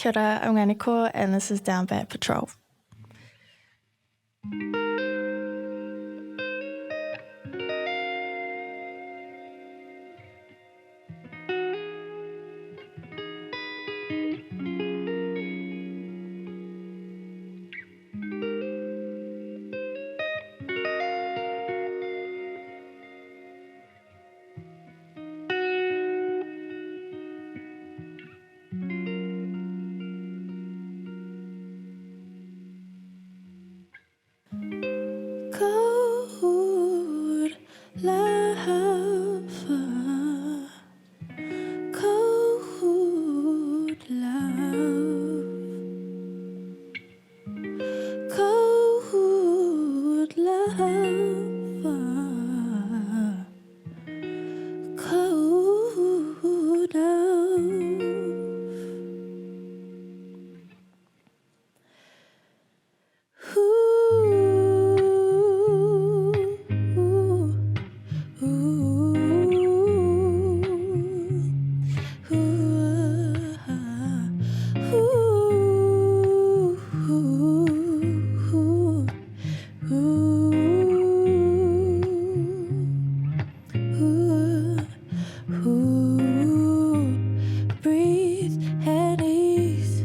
Kia ora, I'm Nganeko, and this is Down Bad Patrol. Cold lava, cold love, cold lava, cold love. Breathe and ease.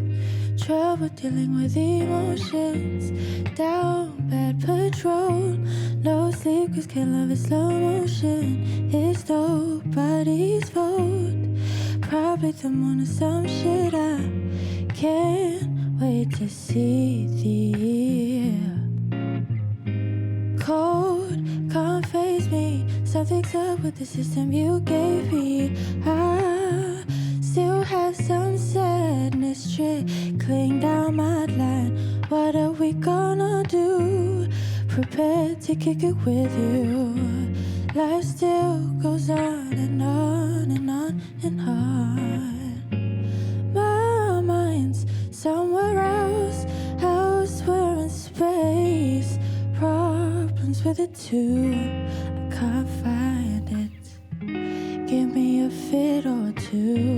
Trouble dealing with emotions. Down bad patrol. No sleep cause can't love in slow motion. It's nobody's fault. Probably the moon or some shit. I can't wait to see the cold can't face me. Something's up with the system you gave me. I still have some sadness trickling down my line. What are we gonna do? Prepared to kick it with you. Life still goes on and on and on and on. My mind's somewhere else, elsewhere in space. Problems with it too, I can't find it. Give me a fit or two.